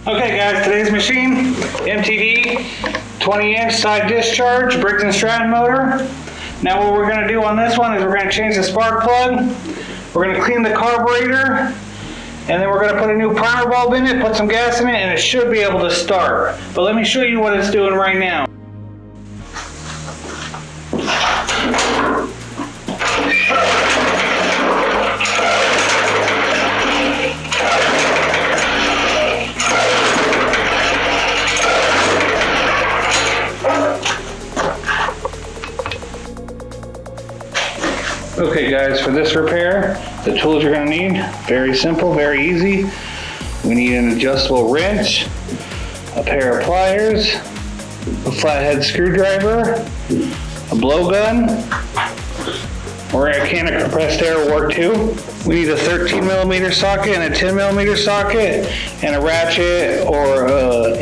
Okay guys, today's machine, MTD 20-inch side discharge Briggs & Stratton motor. Now what we're going to do on this one is we're going to change the spark plug, we're going to clean the carburetor, and then we're going to put a new primer bulb in it, put some gas in it, and it should be able to start. But let me show you what it's doing right now. Okay guys, for this repair, the tools you're going to need, very simple, very easy. We need an adjustable wrench, a pair of pliers, a flathead screwdriver, a blowgun, or a can of compressed air will work too. We need a 13mm socket and a 10mm socket, and a ratchet or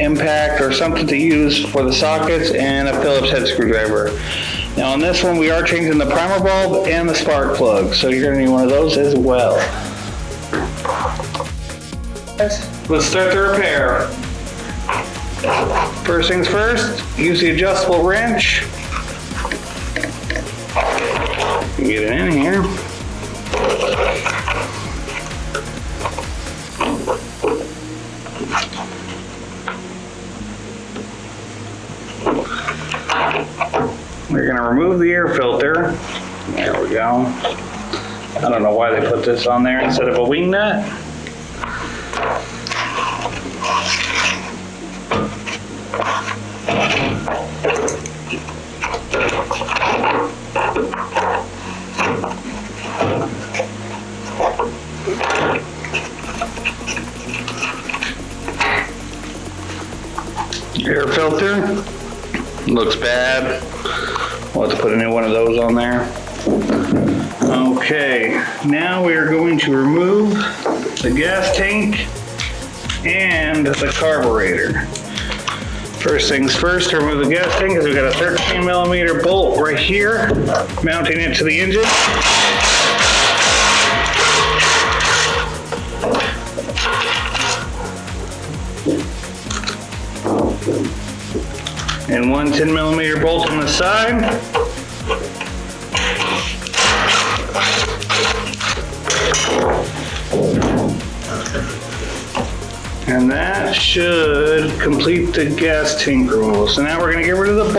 impact or something to use for the sockets, and a Phillips head screwdriver. Now on this one we are changing the primer bulb and the spark plug, so you're going to need one of those as well. Let's start the repair. First things first, use the adjustable wrench. Get it in here. We're going to remove the air filter. There we go. I don't know why they put this on there instead of a wing nut. Air filter looks bad. We'll have to put a new one of those on there. Okay, now we are going to remove the gas tank and the carburetor. First things first, to remove the gas tank is we've got a 13mm bolt right here, mounting it to the engine. And one 10mm bolt on the side. And that should complete the gas tank removal. So now we're going to get rid of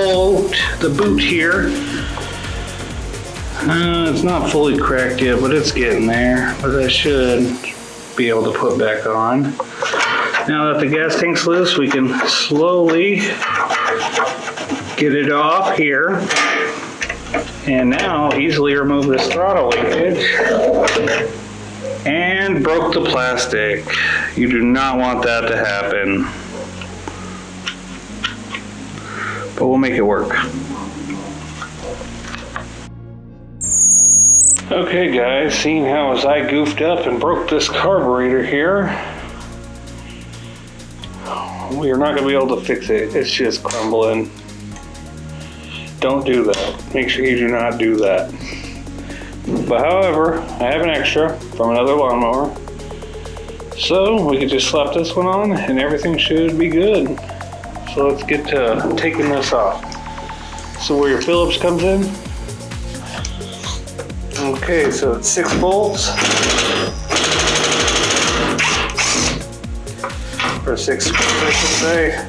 the boot here. It's not fully cracked yet, but it's getting there. But that should be able to put back on. Now that the gas tank's loose, we can slowly get it off here, and now easily remove this throttle linkage, and broke the plastic. You do not want that to happen, but we'll make it work. Okay guys, seeing how as I goofed up and broke this carburetor here, we are not going to be able to fix it. It's just crumbling. Don't do that. Make sure you do not do that. But however, I have an extra from another lawnmower, so we could just slap this one on and everything should be good. So let's get to taking this off. So where your Phillips comes in. Okay, so it's 6 bolts. Or 6 screws, I should say.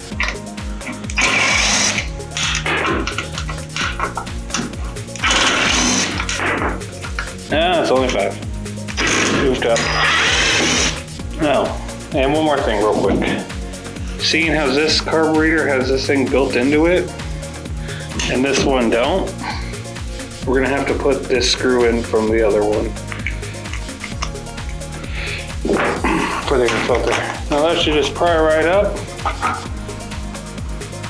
It's only 5. Goofed up. Oh, and one more thing real quick. Seeing how this carburetor has this thing built into it, and this one don't, we're gonna have to put this screw in from the other one for the air filter. Now that should just pry right up.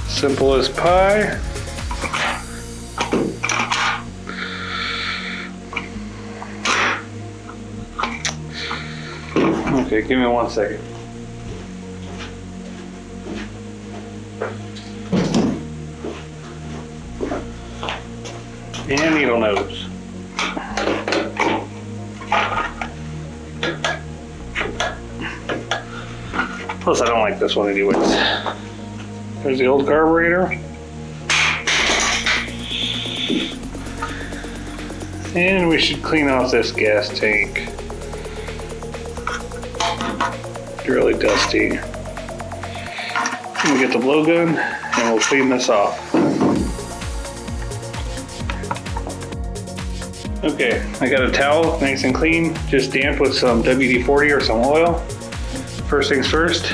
Simple as pie. Okay, give me 1 second. And needle nose. Plus, I don't like this one anyways. There's the old carburetor. And we should clean off this gas tank. It's really dusty. We'll get the blowgun and we'll clean this off. Okay, I got a towel, nice and clean, just damp with some WD-40 or some oil. First things first,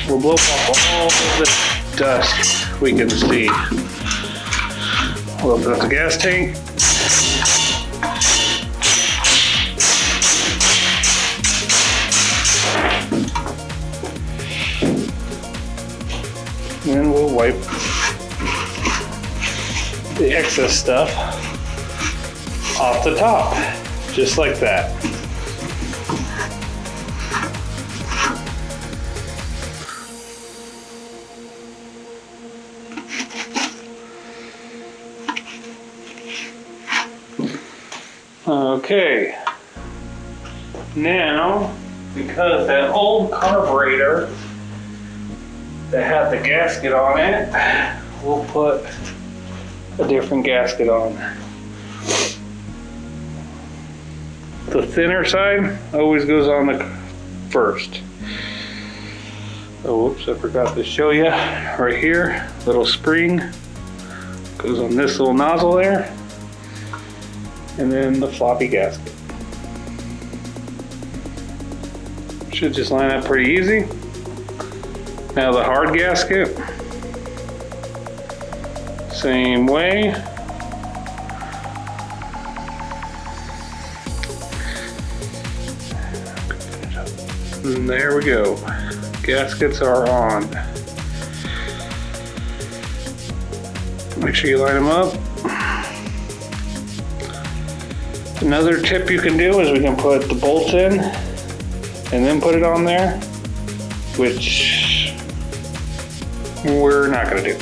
we'll blow off all the dust we can see. We'll open up the gas tank. And we'll wipe the excess stuff off the top, just like that. Okay, now, because that old carburetor that had the gasket on it, we'll put a different gasket on. The thinner side always goes on the first. Oh, whoops, I forgot to show you. Right here, little spring goes on this little nozzle there. And then the floppy gasket. Should just line up pretty easy. Now the hard gasket, same way. And there we go. Gaskets are on. Make sure you line them up. Another tip you can do is we can put the bolts in and then put it on there, which we're not going to do.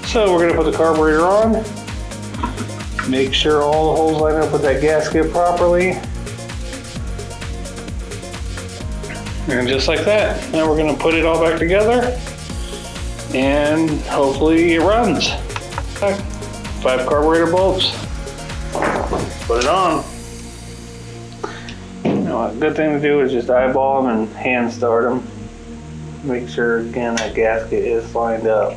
So we're going to put the carburetor on, make sure all the holes line up with that gasket properly, and just like that. Now we're going to put it all back together and hopefully it runs. 5 carburetor bolts. Put it on. Now, a good thing to do is just eyeball them and hand start them. Make sure, again, that gasket is lined up.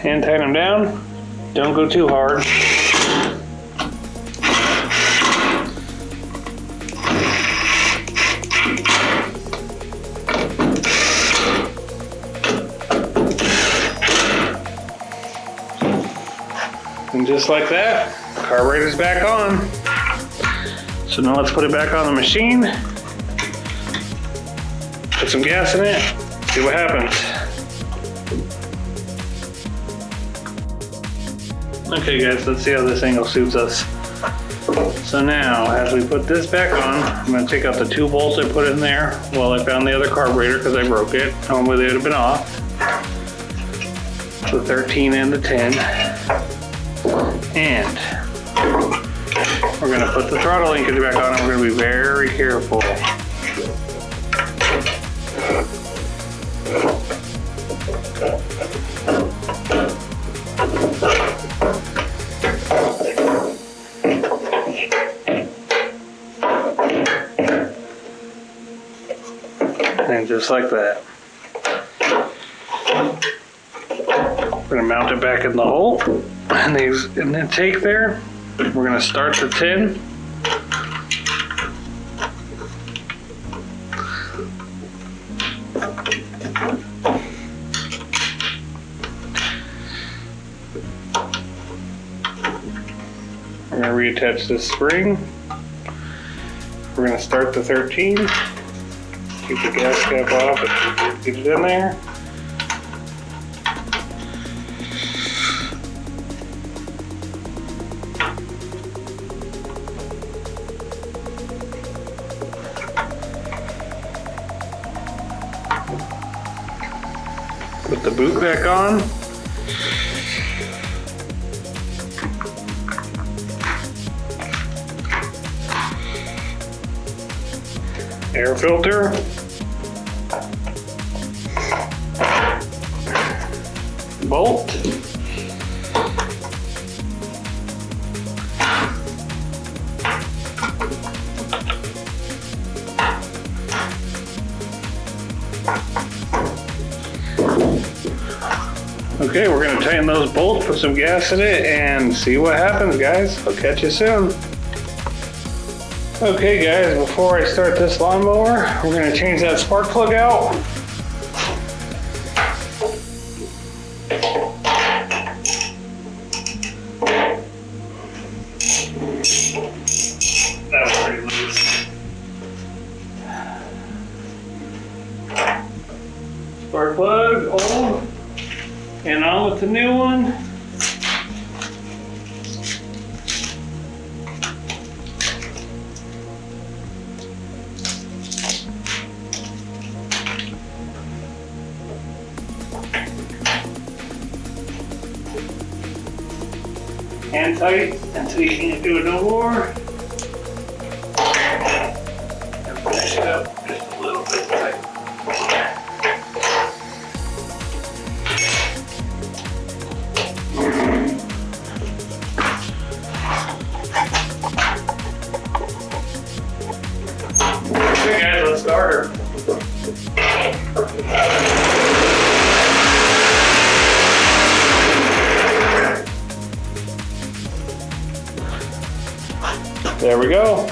Hand tighten them down. Don't go too hard. And just like that, the carburetor's back on. So now let's put it back on the machine. Put some gas in it, see what happens. Okay guys, let's see how this angle suits us. So now, as we put this back on, I'm going to take out the 2 bolts I put in there while I found the other carburetor because I broke it. Normally they would have been off. The 13 and the 10. And we're going to put the throttle linkage back on and we're going to be very careful. And just like that. We're going to mount it back in the hole. And in the take there, we're going to start the 10. We're going to reattach this spring. We're going to start the 13. Keep the gas cap off and get it in there. Put the boot back on. Air filter. Bolt. Okay, we're gonna tighten those bolts, put some gas in it, and see what happens, guys. I'll catch you soon. Okay, guys, before I start this lawnmower, we're gonna change that spark plug out. That was pretty loose. Spark plug, old, and on with the new one. Hand tight until you can't do it no more. And finish it up just a little bit tight. Okay guys, let's start her. There we go.